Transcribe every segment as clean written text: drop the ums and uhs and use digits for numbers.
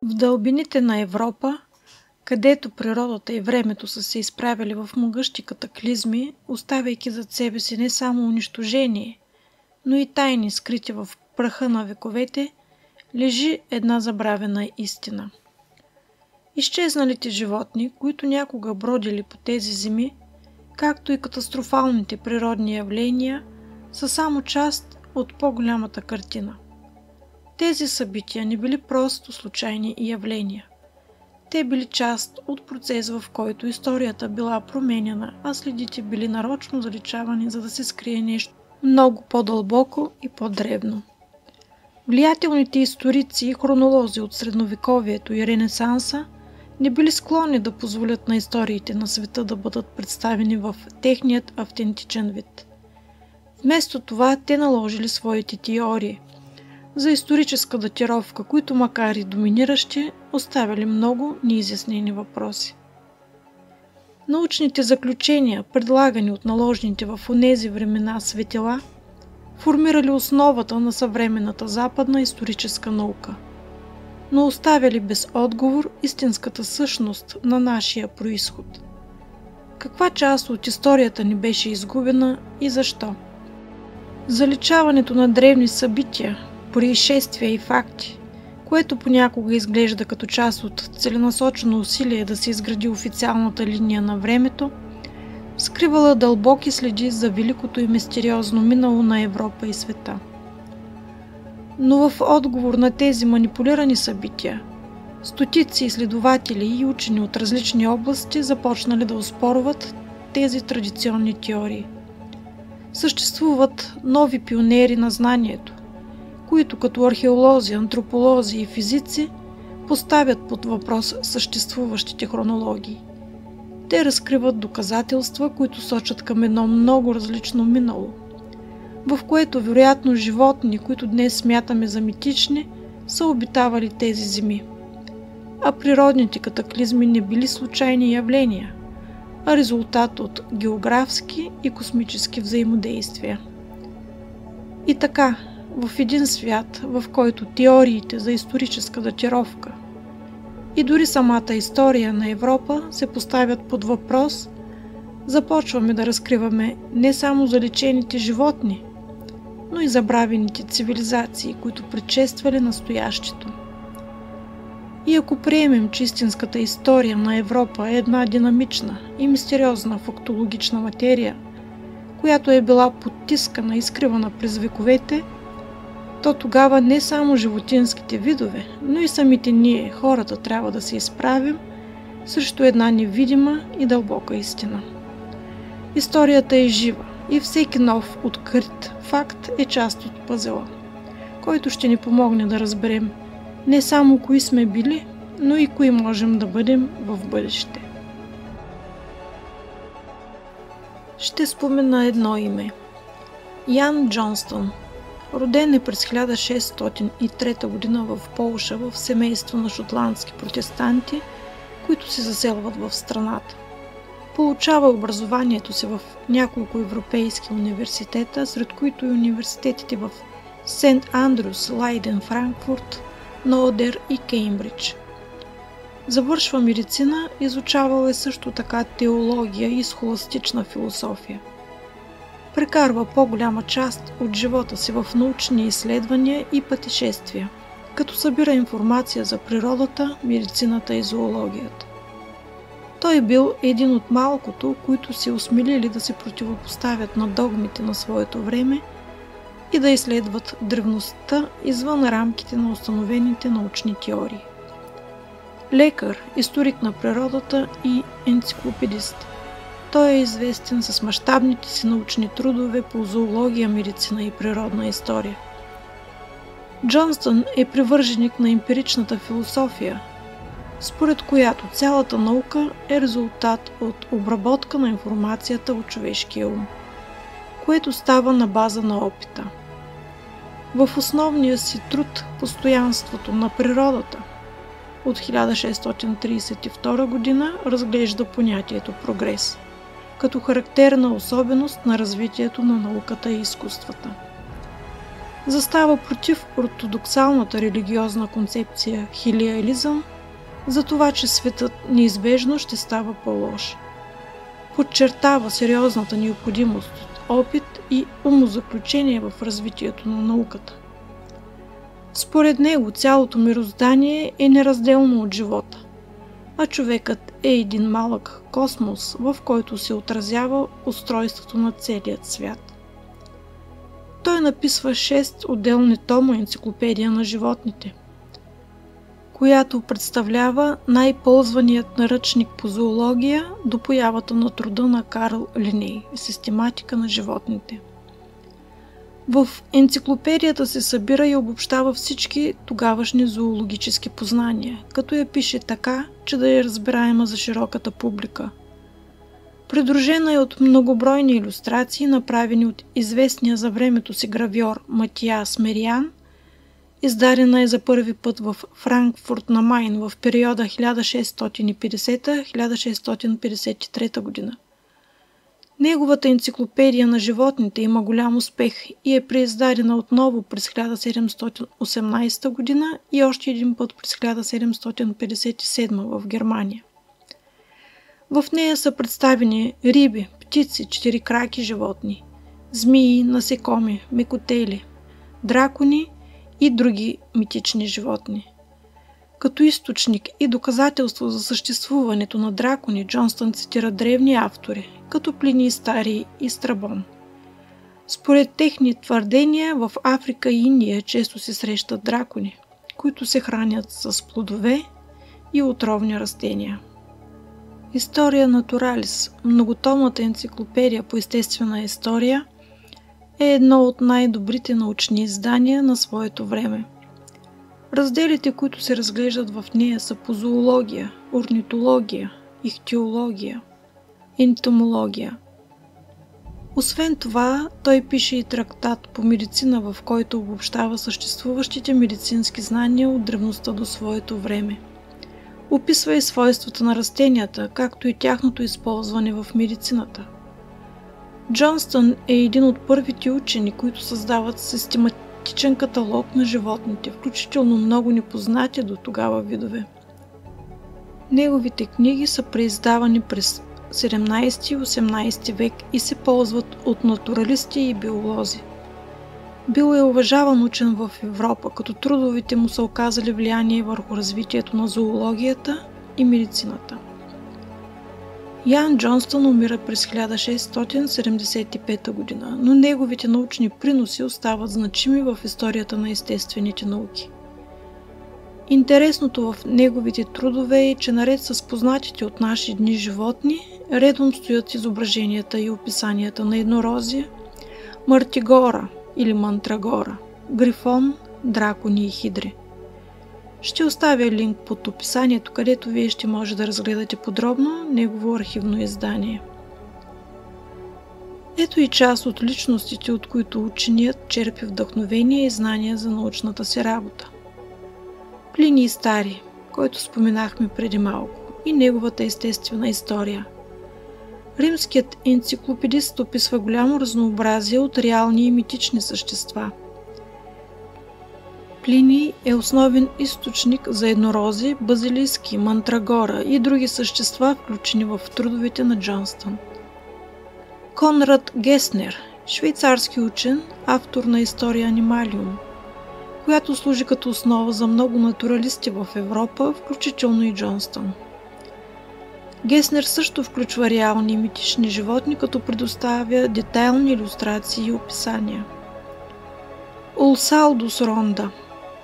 В дълбините на Европа, където природата и времето са се изправили в могъщи катаклизми, оставяйки зад себе си не само унищожение, но и тайни, скрити в праха на вековете, лежи една забравена истина. Изчезналите животни, които някога бродили по тези земи, както и катастрофалните природни явления, са само част от по-голямата картина. Тези събития не били просто случайни явления. Те били част от процес, в който историята била променяна, а следите били нарочно заличавани, за да се скрие нещо много по-дълбоко и по-древно. Влиятелните историци и хронолози от средновековието и Ренесанса не били склонни да позволят на историите на света да бъдат представени в техният автентичен вид. Вместо това те наложили своите теории за историческа датировка, които макар и доминиращи, оставили много неизяснени въпроси. Научните заключения, предлагани от наложените в онези времена светила, формирали основата на съвременната западна историческа наука, но оставяли без отговор истинската същност на нашия произход. Каква част от историята ни беше изгубена и защо? Заличаването на древни събития, происшествия и факти, което понякога изглежда като част от целенасочено усилие да се изгради официалната линия на времето, скривала дълбоки следи за великото и мистериозно минало на Европа и света. Но в отговор на тези манипулирани събития, стотици изследователи и учени от различни области започнали да оспорват тези традиционни теории. Съществуват нови пионери на знанието, които като археолози, антрополози и физици поставят под въпрос съществуващите хронологии. Те разкриват доказателства, които сочат към едно много различно минало, в което вероятно животни, които днес смятаме за митични, са обитавали тези земи. А природните катаклизми не били случайни явления, а резултат от географски и космически взаимодействия. И така, в един свят, в който теориите за историческа датировка и дори самата история на Европа се поставят под въпрос, започваме да разкриваме не само заличените животни, но и забравените цивилизации, които предшествали настоящето. И ако приемем, че истинската история на Европа е една динамична и мистериозна фактологична материя, която е била потискана и скривана през вековете, то тогава не само животинските видове, но и самите ние, хората, трябва да се изправим срещу една невидима и дълбока истина. Историята е жива и всеки нов открит факт е част от пъзела, който ще ни помогне да разберем не само кои сме били, но и кои можем да бъдем в бъдеще. Ще спомена едно име – Ян Джонстън. Роден е през 1603 г. в Полша в семейство на шотландски протестанти, които се заселват в страната. Получава образованието си в няколко европейски университета, сред които и университетите в Сент Андрюс, Лайден, Франкфурт, Ноодер и Кеймбридж. Завършва медицина, изучавал е също така теология и схоластична философия. Прекарва по-голяма част от живота си в научни изследвания и пътешествия, като събира информация за природата, медицината и зоологията. Той бил един от малкото, които се осмелили да се противопоставят на догмите на своето време и да изследват древността извън рамките на установените научни теории. Лекар, историк на природата и енциклопедист. Той е известен с мащабните си научни трудове по зоология, медицина и природна история. Джонстън е привърженик на емпиричната философия, според която цялата наука е резултат от обработка на информацията от човешкия ум, което става на база на опита. В основния си труд "Постоянството на природата" от 1632 г. разглежда понятието прогрес като характерна особеност на развитието на науката и изкуствата. Застава против ортодоксалната религиозна концепция хилиализъм, за това, че светът неизбежно ще става по-лош. Подчертава сериозната необходимост от опит и умозаключение в развитието на науката. Според него цялото мироздание е неразделно от живота, а човекът е един малък космос, в който се отразява устройството на целият свят. Той написва 6 отделни тома енциклопедия на животните, която представлява най-ползваният наръчник по зоология до появата на труда на Карл Линей – систематика на животните. В енциклопедията се събира и обобщава всички тогавашни зоологически познания, като я пише така, че да е разбираема за широката публика. Придружена е от многобройни илюстрации, направени от известния за времето си гравьор Матиас Мериан. Издадена е за първи път в Франкфурт на Майн в периода 1650-1653 година. Неговата енциклопедия на животните има голям успех и е преиздадена отново през 1718 година и още един път през 1757 в Германия. В нея са представени риби, птици, четирикраки животни, змии, насекоми, мекотели, дракони и други митични животни. Като източник и доказателство за съществуването на дракони, Джонстън цитира древни автори, като Плиний Старий и Страбон. Според техни твърдения, в Африка и Индия често се срещат дракони, които се хранят с плодове и отровни растения. История Натуралис, многотомната енциклопедия по естествена история, е едно от най-добрите научни издания на своето време. Разделите, които се разглеждат в нея, са по зоология, орнитология, ихтиология, ентомология. Освен това, той пише и трактат по медицина, в който обобщава съществуващите медицински знания от древността до своето време. Описва и свойствата на растенията, както и тяхното използване в медицината. Джонстън е един от първите учени, които създават систематичен каталог на животните, включително много непознати до тогава видове. Неговите книги са преиздавани през 17 и 18 век и се ползват от натуралисти и биолози. Бил е уважаван учен в Европа, като трудовите му са оказали влияние върху развитието на зоологията и медицината. Ян Джонстън умира през 1675 година, но неговите научни приноси остават значими в историята на естествените науки. Интересното в неговите трудове е, че наред с познатите от наши дни животни, редом стоят изображенията и описанията на еднорози, мартигора или мантрагора, грифон, дракони и хидри. Ще оставя линк под описанието, където вие ще може да разгледате подробно негово архивно издание. Ето и част от личностите, от които ученият черпи вдъхновение и знания за научната си работа. Плиний Старий, който споменахме преди малко, и неговата естествена история. Римският енциклопедист описва голямо разнообразие от реални и митични същества. Плиний е основен източник за еднорози, базилиски, мантрагора и други същества, включени в трудовете на Джонстън. Конрад Геснер, швейцарски учен, автор на История Анималиум, която служи като основа за много натуралисти в Европа, включително и Джонстън. Геснер също включва реални и митични животни, като предоставя детайлни илюстрации и описания. Улсалдус Ронда,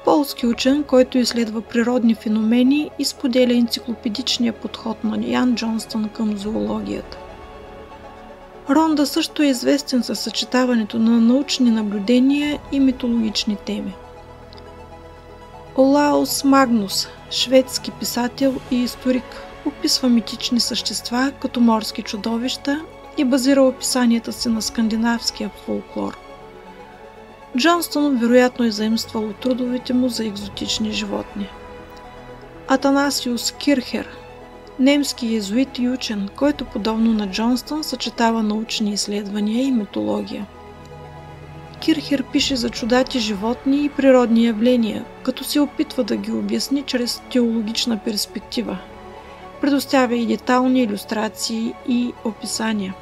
полски учен, който изследва природни феномени и споделя енциклопедичния подход на Ян Джонстън към зоологията. Ронда също е известен със съчетаването на научни наблюдения и митологични теми. Олаус Магнус, шведски писател и историк, описва митични същества като морски чудовища и базира описанията си на скандинавския фолклор. Джонстън вероятно е заимствал от трудовете му за екзотични животни. Атанасиус Кирхер, немски езуит и учен, който подобно на Джонстън съчетава научни изследвания и митология. Кирхер пише за чудати животни и природни явления, като се опитва да ги обясни чрез теологична перспектива. Предоставя и детални илюстрации и описания.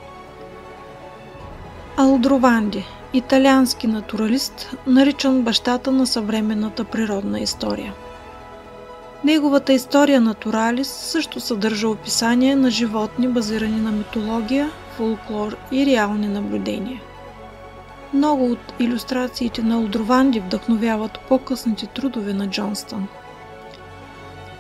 Алдрованди, италиански натуралист, наричан бащата на съвременната природна история. Неговата история Натуралис също съдържа описание на животни, базирани на митология, фолклор и реални наблюдения. Много от илюстрациите на Алдрованди вдъхновяват по-късните трудове на Джонстън.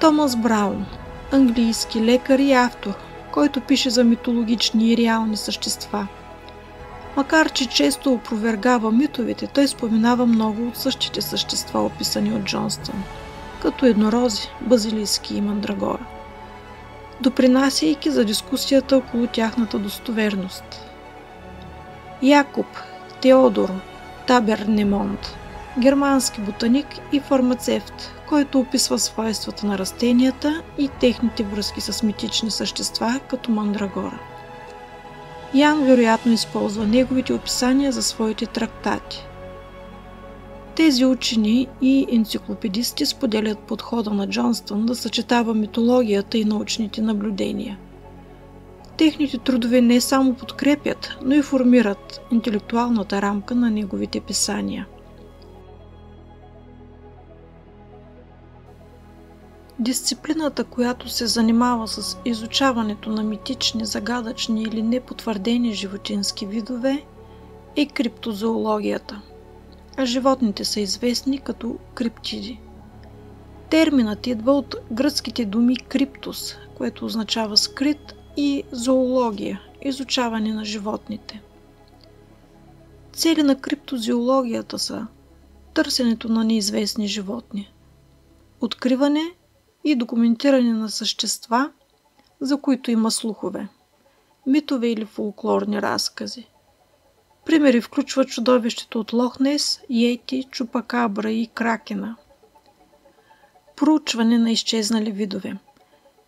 Томас Браун, английски лекар и автор, който пише за митологични и реални същества. Макар че често опровергава митовете, той споменава много от същите същества, описани от Джонстън, като еднорози, базилийски и мандрагора, допринасяйки за дискусията около тяхната достоверност. Якоб Теодор Табернемонт, германски ботаник и фармацевт, който описва свойствата на растенията и техните връзки с митични същества, като мандрагора. Ян вероятно използва неговите описания за своите трактати. Тези учени и енциклопедисти споделят подхода на Джонстън да съчетава митологията и научните наблюдения. Техните трудове не само подкрепят, но и формират интелектуалната рамка на неговите писания. Дисциплината, която се занимава с изучаването на митични, загадъчни или непотвърдени животински видове, е криптозоологията, а животните са известни като криптиди. Терминът идва от гръцките думи криптос, което означава скрит, и зоология – изучаване на животните. Цели на криптозоологията са търсенето на неизвестни животни, откриване и документиране на същества, за които има слухове, митове или фолклорни разкази. Примери включват чудовището от Лох-Нес, йети, чупакабра и кракена. Проучване на изчезнали видове.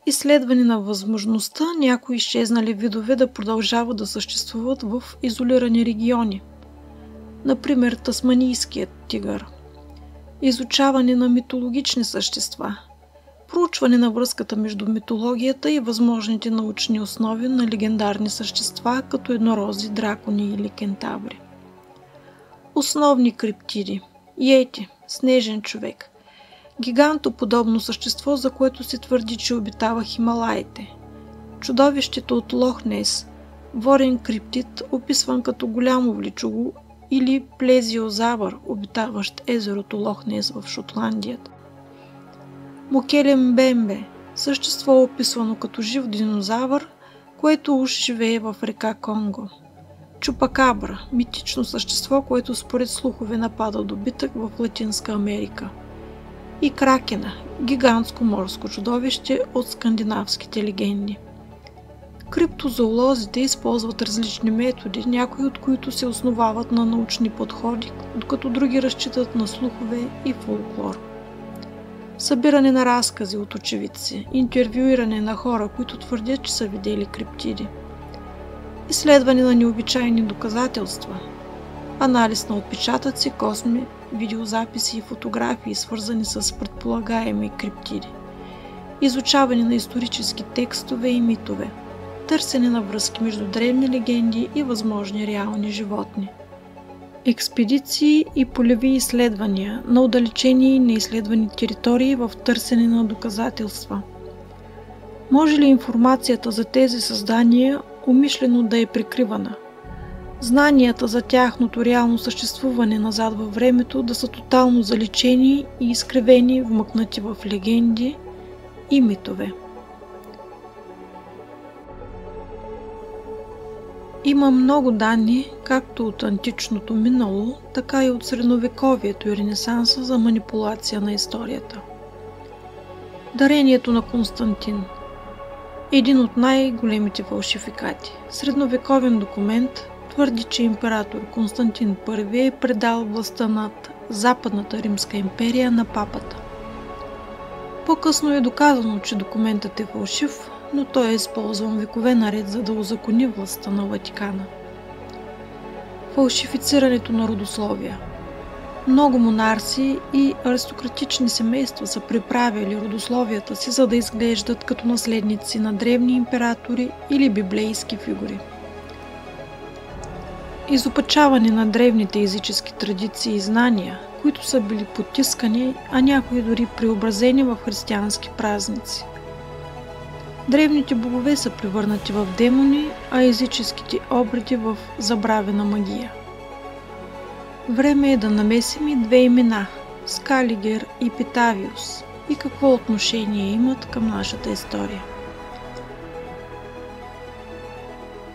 Изследване на възможността някои изчезнали видове да продължават да съществуват в изолирани региони. Например, тасманийският тигър. Изучаване на митологични същества. Проучване на връзката между митологията и възможните научни основи на легендарни същества, като еднорози, дракони или кентаври. Основни криптиди. Йети, снежен човек. Гигантоподобно същество, за което се твърди, че обитава Хималаите. Чудовището от Лох-Нес, ворен криптид, описван като голямо вличого, или плезиозавър, обитаващ езерото Лох-Нес в Шотландия. Мокелембембе, същество описвано като жив динозавър, което уж живее в река Конго. Чупакабра, митично същество, което според слухове напада добитък в Латинска Америка. И кракена, гигантско морско чудовище от скандинавските легенди. Криптозоолозите използват различни методи, някои от които се основават на научни подходи, докато други разчитат на слухове и фолклор. Събиране на разкази от очевидци, интервюиране на хора, които твърдят, че са видели криптиди. Изследване на необичайни доказателства. Анализ на отпечатъци, косми, видеозаписи и фотографии, свързани с предполагаеми криптиди. Изучаване на исторически текстове и митове. Търсене на връзки между древни легенди и възможни реални животни. Експедиции и полеви изследвания на отдалечени и неизследвани територии в търсене на доказателства. Може ли информацията за тези създания умишлено да е прикривана? Знанията за тяхното реално съществуване назад във времето да са тотално заличени и изкривени, вмъкнати в легенди и митове. Има много данни, както от античното минало, така и от средновековието и Ренесанса за манипулация на историята. Дарението на Константин. Един от най-големите фалшификати. Средновековен документ твърди, че император Константин I е предал властта над Западната Римска империя на папата. По-късно е доказано, че документът е фалшив, но той е използван векове наред, за да узакони властта на Ватикана. Фалшифицирането на родословия. Много монарси и аристократични семейства са приправили родословията си, за да изглеждат като наследници на древни императори или библейски фигури. Изопачаване на древните езически традиции и знания, които са били потискани, а някои дори преобразени в християнски празници. Древните богове са превърнати в демони, а езическите обреди в забравена магия. Време е да намесим и две имена – Скалигер и Питавиус, и какво отношение имат към нашата история.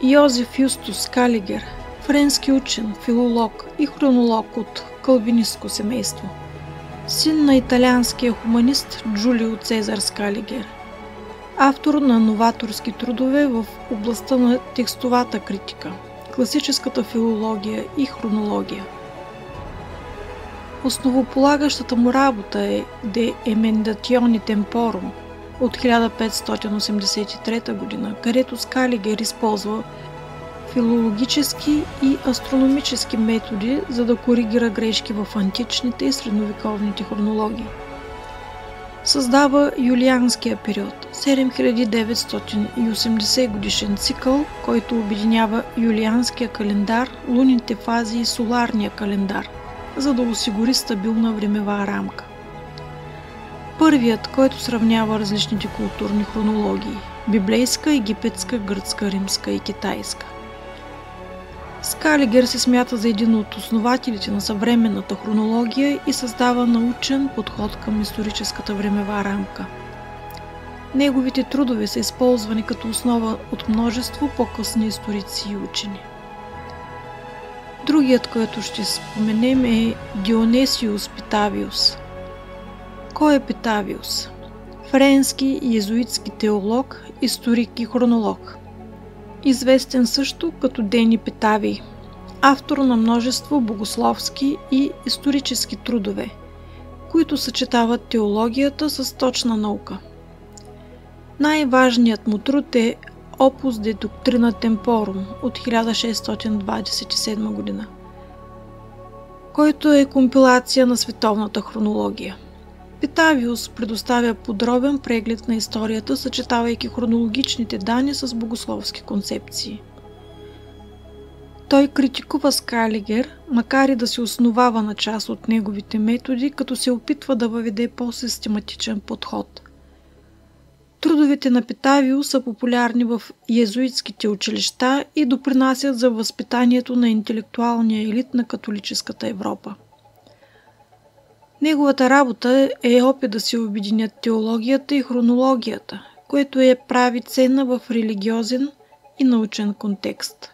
Йозеф Юстус Скалигер, френски учен, филолог и хронолог от калвинистко семейство, син на италианския хуманист Джулио Цезар Скалигер, автор на новаторски трудове в областта на текстовата критика, класическата филология и хронология. Основополагащата му работа е De Emendatione Temporum от 1583 г., където Скалигер използва филологически и астрономически методи, за да коригира грешки в античните и средновековните хронологии. Създава юлианския период, 7980 годишен цикъл, който обединява юлианския календар, лунните фази и соларния календар, за да осигури стабилна времева рамка. Първият, който сравнява различните културни хронологии – библейска, египетска, гръцка, римска и китайска. Скалигер се смята за един от основателите на съвременната хронология и създава научен подход към историческата времева рамка. Неговите трудове са използвани като основа от множество по-късни историци и учени. Другият, който ще споменем, е Дионисиус Питавиус. Кой е Питавиус? Френски йезуитски теолог, историк и хронолог. Известен също като Дени Питавий, автор на множество богословски и исторически трудове, които съчетават теологията с точна наука. Най-важният му труд е Opus de Doctrina Temporum от 1627 г., който е компилация на световната хронология. Питавиус предоставя подробен преглед на историята, съчетавайки хронологичните данни с богословски концепции. Той критикува Скалигер, макар и да се основава на част от неговите методи, като се опитва да въведе по-систематичен подход. Трудовете на Питавиус са популярни в йезуитските училища и допринасят за възпитанието на интелектуалния елит на католическата Европа. Неговата работа е опит да се обединят теологията и хронологията, което я прави ценна в религиозен и научен контекст.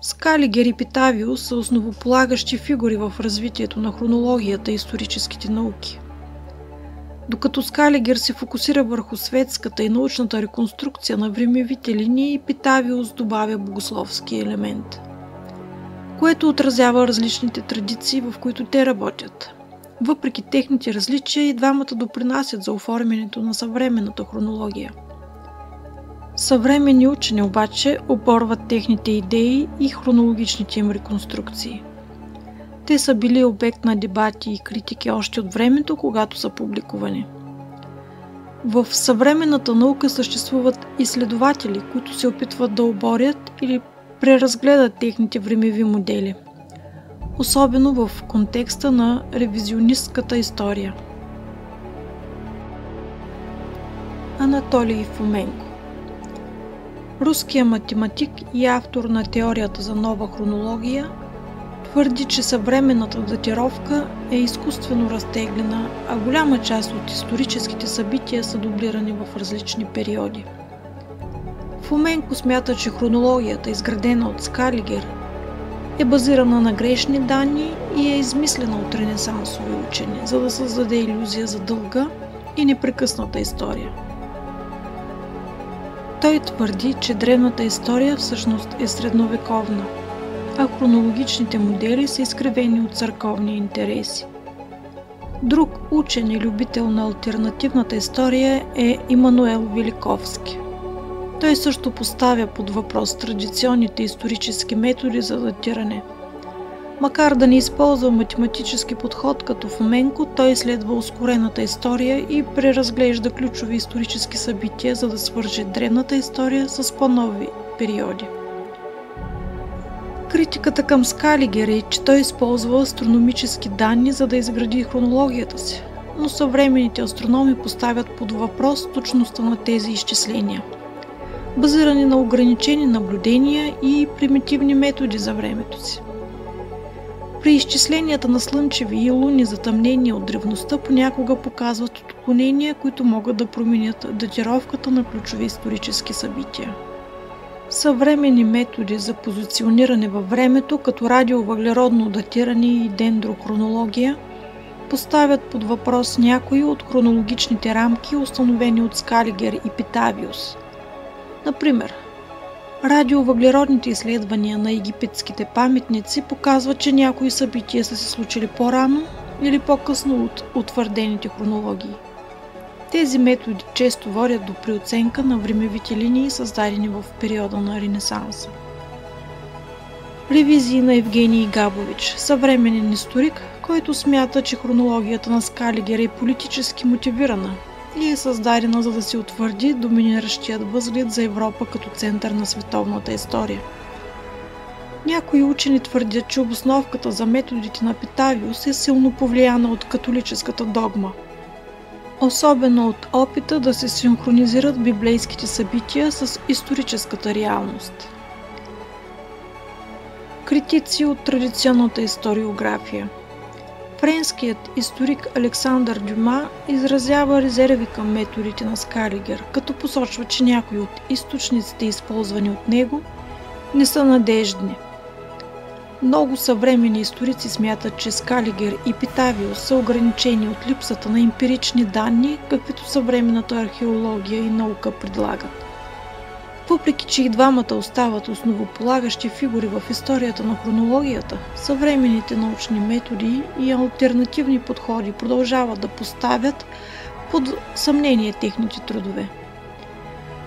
Скалигер и Питавиус са основополагащи фигури в развитието на хронологията и историческите науки. Докато Скалигер се фокусира върху светската и научната реконструкция на времевите линии, Питавиус добавя богословски елемент, което отразява различните традиции, в които те работят. Въпреки техните различия, и двамата допринасят за оформянето на съвременната хронология. Съвременни учени обаче оборват техните идеи и хронологичните им реконструкции. Те са били обект на дебати и критики още от времето, когато са публикувани. В съвременната наука съществуват изследователи, които се опитват да оборят или преразгледат техните времеви модели, особено в контекста на ревизионистката история. Анатолий Фоменко. Руският математик и автор на теорията за нова хронология твърди, че съвременната датировка е изкуствено разтеглена, а голяма част от историческите събития са дублирани в различни периоди. Фоменко смята, че хронологията, изградена от Скалигер, е базирана на грешни данни и е измислена от ренесансови учени, за да създаде илюзия за дълга и непрекъсната история. Той твърди, че древната история всъщност е средновековна, а хронологичните модели са изкривени от църковни интереси. Друг учен и любител на алтернативната история е Имануел Великовски. Той също поставя под въпрос традиционните исторически методи за датиране. Макар да не използва математически подход като Фоменко, той изследва ускорената история и преразглежда ключови исторически събития, за да свърже древната история с по-нови периоди. Критиката към Скалигер е, че той използва астрономически данни, за да изгради хронологията си, но съвременните астрономи поставят под въпрос точността на тези изчисления, базирани на ограничени наблюдения и примитивни методи за времето си. При изчисленията на слънчеви и лунни затъмнения от древността понякога показват отклонения, които могат да променят датировката на ключови исторически събития. Съвременни методи за позициониране във времето, като радиовъглеродно датиране и дендрохронология, поставят под въпрос някои от хронологичните рамки, установени от Скалигер и Питавиус. Например, радиовъглеродните изследвания на египетските паметници показват, че някои събития са се случили по-рано или по-късно от утвърдените хронологии. Тези методи често водят до преоценка на времевите линии, създадени в периода на Ренесанса. Ревизии на Евгений Габович, съвременен историк, който смята, че хронологията на Скалигер е политически мотивирана и е създадена, за да се утвърди доминиращият възглед за Европа като център на световната история. Някои учени твърдят, че обосновката за методите на Питавиус е силно повлияна от католическата догма, особено от опита да се синхронизират библейските събития с историческата реалност. Критици от традиционната историография. Френският историк Александър Дюма изразява резерви към методите на Скалигер, като посочва, че някои от източниците, използвани от него, не са надеждни. Много съвременни историци смятат, че Скалигер и Питавиус са ограничени от липсата на емпирични данни, каквито съвременната археология и наука предлагат. Въпреки че и двамата остават основополагащи фигури в историята на хронологията, съвременните научни методи и алтернативни подходи продължават да поставят под съмнение техните трудове.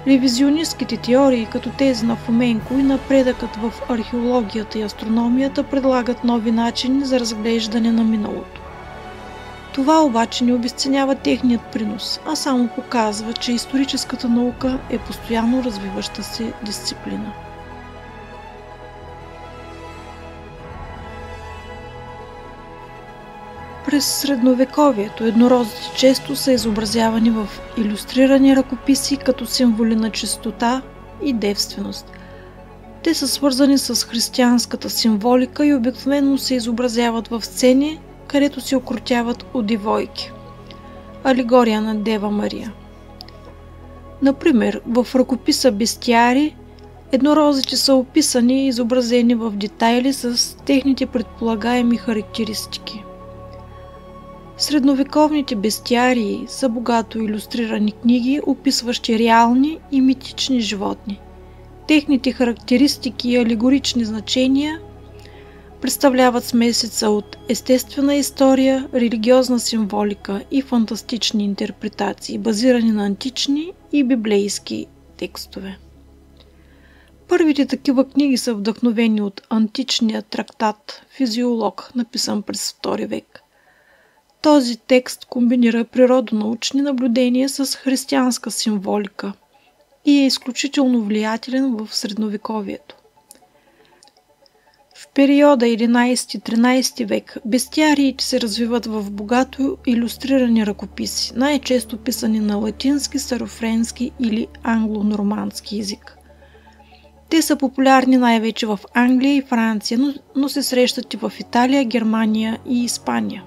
Ревизионистките теории, като тези на Фоменко и напредъкът в археологията и астрономията, предлагат нови начини за разглеждане на миналото. Това обаче не обезценява техният принос, а само показва, че историческата наука е постоянно развиваща се дисциплина. През средновековието еднородците често са изобразявани в илюстрирани ръкописи като символи на чистота и девственост. Те са свързани с християнската символика и обикновено се изобразяват в сцени, където се окротяват от девойки. Алегория на Дева Мария. Например, в ръкописа Бестиари еднорозите са описани и изобразени в детайли с техните предполагаеми характеристики. Средновековните бестиарии са богато илюстрирани книги, описващи реални и митични животни. Техните характеристики и алегорични значения представляват смесица от естествена история, религиозна символика и фантастични интерпретации, базирани на антични и библейски текстове. Първите такива книги са вдъхновени от античния трактат «Физиолог», написан през II век. Този текст комбинира природонаучни наблюдения с християнска символика и е изключително влиятелен в средновековието. В периода 11-13 век бестиариите се развиват в богато илюстрирани ръкописи, най-често писани на латински, старофренски или англо-нормандски език. Те са популярни най-вече в Англия и Франция, но се срещат и в Италия, Германия и Испания.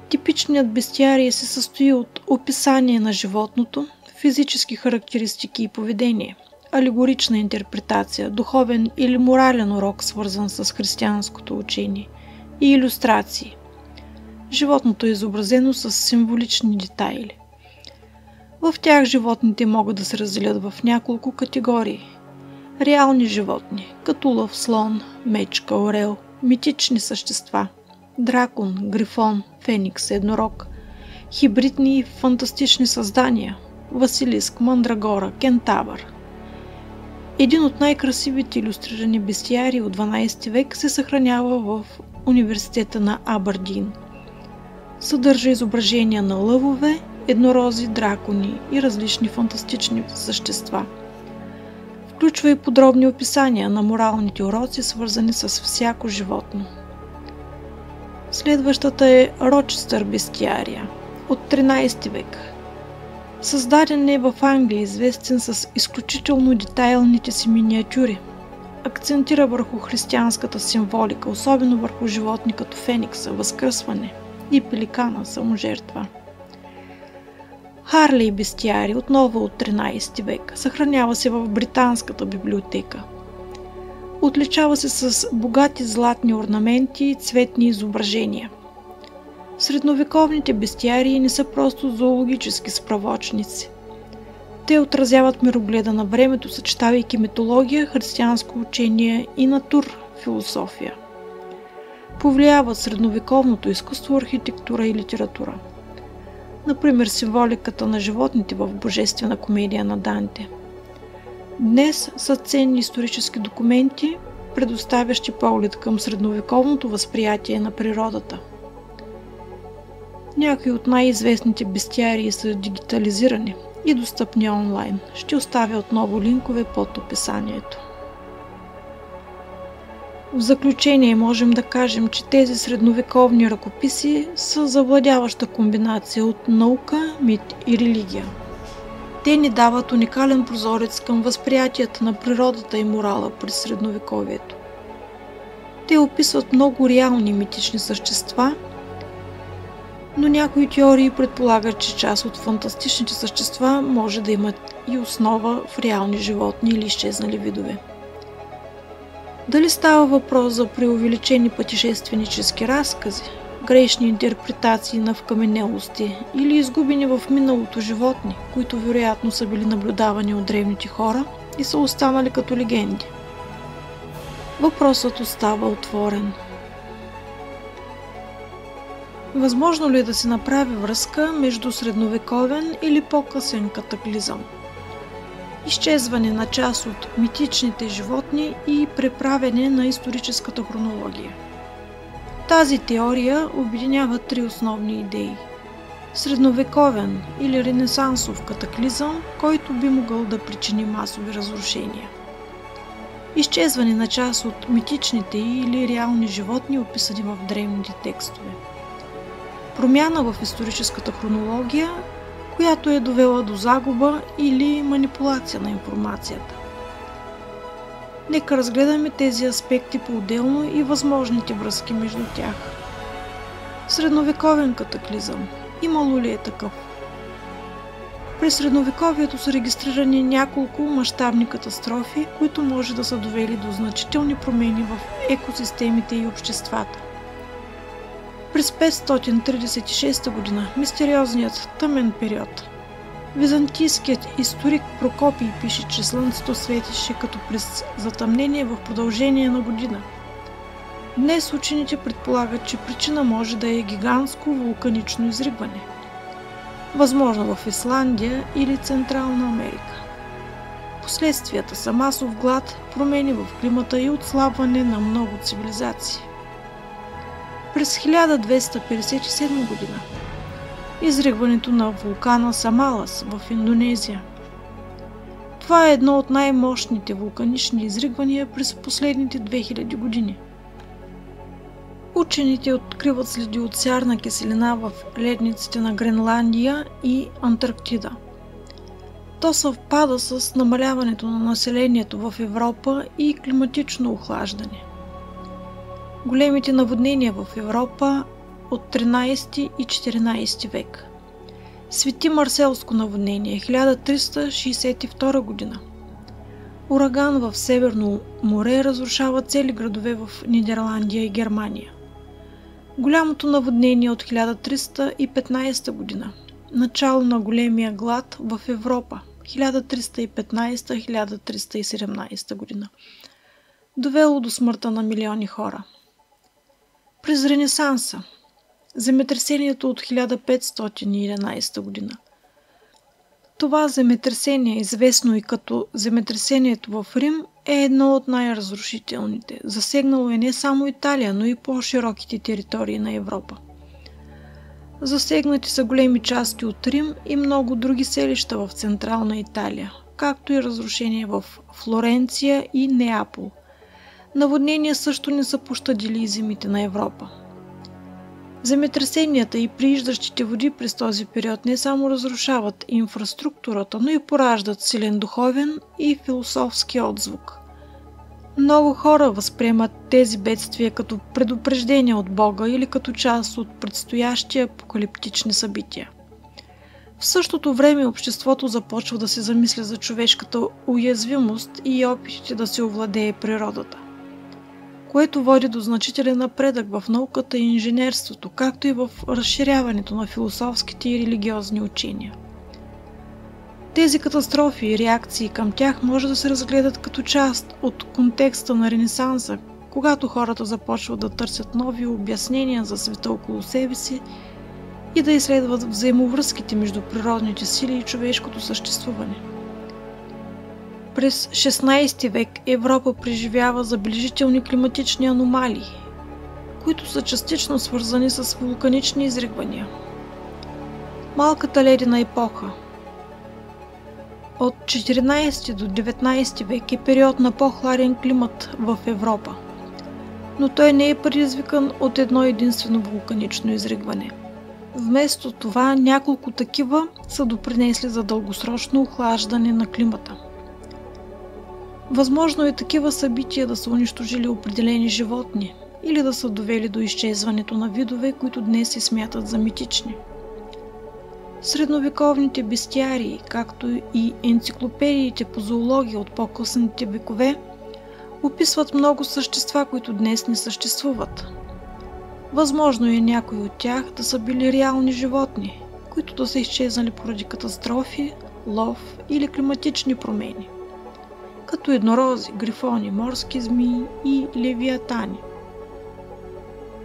Типичният бестиарий се състои от описание на животното, физически характеристики и поведение, алегорична интерпретация, духовен или морален урок, свързан с християнското учение, и илюстрации. Животното е изобразено с символични детайли. В тях животните могат да се разделят в няколко категории. Реални животни, като лъв, слон, мечка, орел, митични същества, дракон, грифон, феникс, еднорог, хибридни и фантастични създания, Василиск, Мандрагора, Кентавър. Един от най-красивите илюстрирани бестиарии от 12 век се съхранява в университета на Абърдин. Съдържа изображения на лъвове, еднорози, дракони и различни фантастични същества. Включва и подробни описания на моралните уроци, свързани с всяко животно. Следващата е Рочестър бестиария от 13 век. Създаден е в Англия, известен с изключително детайлните си миниатюри. Акцентира върху християнската символика, особено върху животни като феникса, възкръсване и пеликана, саможертва. Харлей бестиари, отново от 13 век, съхранява се в Британската библиотека. Отличава се с богати златни орнаменти и цветни изображения. Средновековните бестиарии не са просто зоологически справочници. Те отразяват мирогледа на времето, съчетавайки митология, християнско учение и натурфилософия. Повлияват средновековното изкуство, архитектура и литература. Например, символиката на животните в Божествена комедия на Данте. Днес са ценни исторически документи, предоставящи поглед към средновековното възприятие на природата. Някои от най-известните бестиарии са дигитализирани и достъпни онлайн. Ще оставя отново линкове под описанието. В заключение можем да кажем, че тези средновековни ръкописи са завладяваща комбинация от наука, мит и религия. Те ни дават уникален прозорец към възприятията на природата и морала през средновековието. Те описват много реални митични същества, но някои теории предполагат, че част от фантастичните същества може да имат и основа в реални животни или изчезнали видове. Дали става въпрос за преувеличени пътешественически разкази, грешни интерпретации на вкаменелости или изгубени в миналото животни, които вероятно са били наблюдавани от древните хора и са останали като легенди? Въпросът остава отворен. Възможно ли е да се направи връзка между средновековен или по-късен катаклизъм? Изчезване на част от митичните животни и преправяне на историческата хронология. Тази теория обединява три основни идеи. Средновековен или ренесансов катаклизъм, който би могъл да причини масови разрушения. Изчезване на част от митичните или реални животни, описани в древните текстове. Промяна в историческата хронология, която е довела до загуба или манипулация на информацията. Нека разгледаме тези аспекти по-отделно и възможните връзки между тях. Средновековен катаклизъм. Имало ли е такъв? През средновековието са регистрирани няколко мащабни катастрофи, които може да са довели до значителни промени в екосистемите и обществата. През 536 година, мистериозният тъмен период. Византийският историк Прокопий пише, че слънцето светеше като през затъмнение в продължение на година. Днес учените предполагат, че причина може да е гигантско вулканично изригване. Възможно в Исландия или Централна Америка. Последствията са масов глад, промени в климата и отслабване на много цивилизации. През 1257 година изригването на вулкана Самалас в Индонезия. Това е едно от най-мощните вулканични изригвания през последните 2000 години. Учените откриват следи от сярна киселина в ледниците на Гренландия и Антарктида. То съвпада с намаляването на населението в Европа и климатично охлаждане. Големите наводнения в Европа от 13 и 14 век. Свети Марселско наводнение 1362 година. Ураган в Северно море разрушава цели градове в Нидерландия и Германия. Голямото наводнение от 1315 година. Начало на големия глад в Европа 1315-1317 година. Довело до смъртта на милиони хора. През Ренесанса. Земетресението от 1511 година. Това земетресение, известно и като земетресението в Рим, е едно от най-разрушителните. Засегнало е не само Италия, но и по-широките територии на Европа. Засегнати са големи части от Рим и много други селища в Централна Италия, както и разрушения в Флоренция и Неапол. Наводнения също не са пощадили и земите на Европа. Земетресенията и прииждащите води през този период не само разрушават инфраструктурата, но и пораждат силен духовен и философски отзвук. Много хора възприемат тези бедствия като предупреждение от Бога или като част от предстоящи апокалиптични събития. В същото време обществото започва да се замисля за човешката уязвимост и опитите да се овладее природата, което води до значителен напредък в науката и инженерството, както и в разширяването на философските и религиозни учения. Тези катастрофи и реакции към тях може да се разгледат като част от контекста на Ренесанса, когато хората започват да търсят нови обяснения за света около себе си и да изследват взаимовръзките между природните сили и човешкото съществуване. През 16 век Европа преживява забележителни климатични аномалии, които са частично свързани с вулканични изригвания. Малката ледена епоха от 14 до 19 век е период на по-хладен климат в Европа, но той не е предизвикан от едно единствено вулканично изригване. Вместо това няколко такива са допринесли за дългосрочно охлаждане на климата. Възможно е такива събития да са унищожили определени животни или да са довели до изчезването на видове, които днес се смятат за митични. Средновековните бестиарии, както и енциклопедиите по зоология от по-късните векове, описват много същества, които днес не съществуват. Възможно е някои от тях да са били реални животни, които да са изчезнали поради катастрофи, лов или климатични промени, като еднорози, грифони, морски змии и левиатани.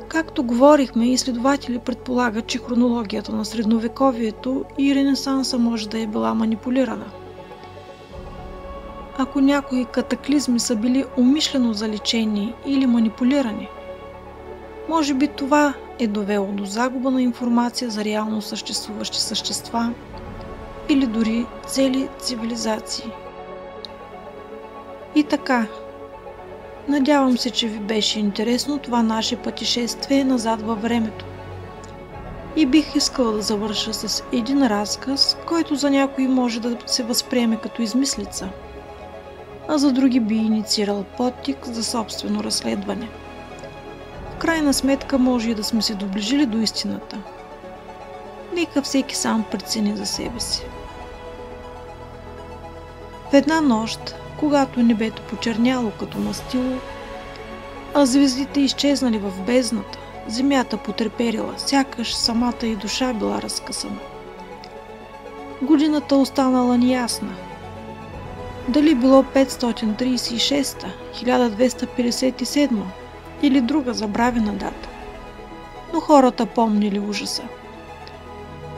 Както говорихме, изследователи предполагат, че хронологията на средновековието и Ренесанса може да е била манипулирана. Ако някои катаклизми са били умишлено заличени или манипулирани, може би това е довело до загуба на информация за реално съществуващи същества или дори цели цивилизации. И така, надявам се, че ви беше интересно това наше пътешествие назад във времето. И бих искала да завърша с един разказ, който за някои може да се възприеме като измислица, а за други би инициирал подтик за собствено разследване. В крайна сметка може и да сме се доближили до истината. Нека всеки сам прецени за себе си. В една нощ, когато небето почерняло като настило, а звездите изчезнали в бездната, земята потреперила, сякаш самата й душа била разкъсана. Годината останала неясна. Дали било 536, 1257 или друга забравена дата. Но хората помнили ужаса.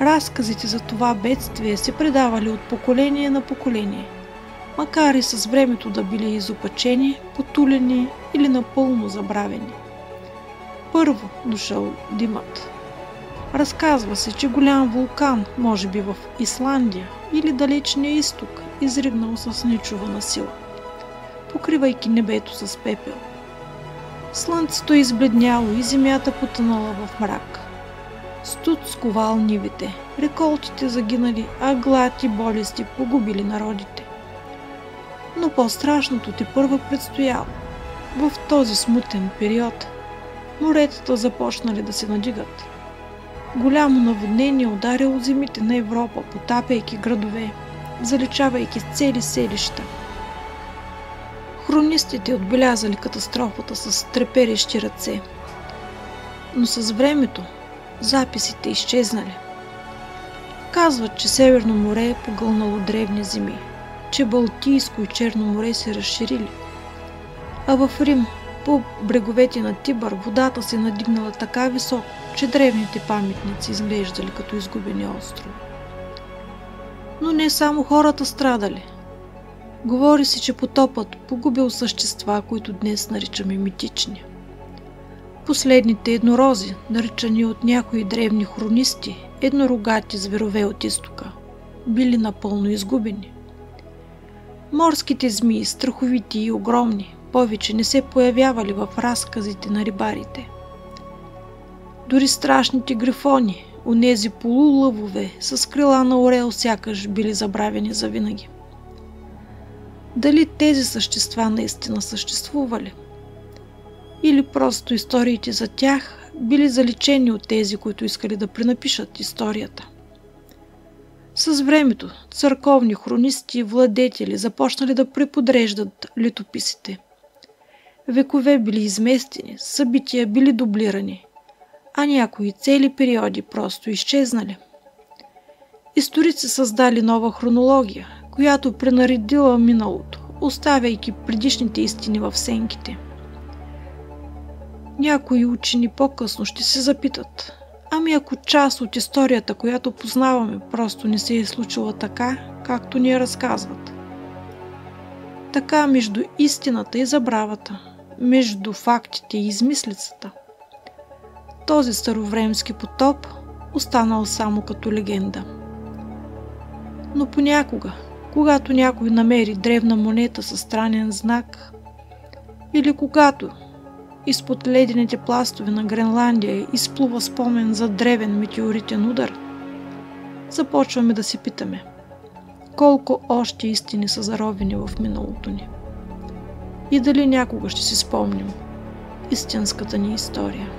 Разказите за това бедствие се предавали от поколение на поколение, макар и с времето да били изопачени, потулени или напълно забравени. Първо дошъл димът. Разказва се, че голям вулкан, може би в Исландия или далечния изток, изригнал с нечувана сила, покривайки небето с пепел. Слънцето избледняло и земята потънала в мрак. Студ сковал нивите, реколтите загинали, а глад и болести погубили народите. Но по-страшното тепърва предстояло. В този смутен период моретата започнали да се надигат. Голямо наводнение ударило земите на Европа, потапяйки градове, заличавайки цели селища. Хронистите отбелязали катастрофата с треперещи ръце. Но с времето записите изчезнали. Казват, че Северно море е погълнало древни земи, че Балтийско и Черно море се разширили. А в Рим, по бреговете на Тибър, водата се надигнала така високо, че древните паметници изглеждали като изгубени острови. Но не само хората страдали. Говори се, че потопът погубил същества, които днес наричаме митични. Последните еднорози, наричани от някои древни хронисти еднорогати зверове от изтока, били напълно изгубени. Морските змии, страховити и огромни, повече не се появявали в разказите на рибарите. Дори страшните грифони, онези полулъвове с крила на орел, сякаш били забравени завинаги. Дали тези същества наистина съществували? Или просто историите за тях били заличени от тези, които искали да пренапишат историята? С времето църковни хронисти и владетели започнали да преподреждат летописите. Векове били изместени, събития били дублирани, а някои цели периоди просто изчезнали. Историци създали нова хронология, която пренаредила миналото, оставяйки предишните истини в сенките. Някои учени по-късно ще се запитат: ами ако част от историята, която познаваме, просто не се е случила така, както ни я разказват? Така между истината и забравата, между фактите и измислицата, този старовремски потоп останал само като легенда. Но понякога, когато някой намери древна монета със странен знак, или когато изпод ледените пластове на Гренландия изплува спомен за древен метеоритен удар, започваме да се питаме: колко още истини са заровени в миналото ни? И дали някога ще си спомним истинската ни история?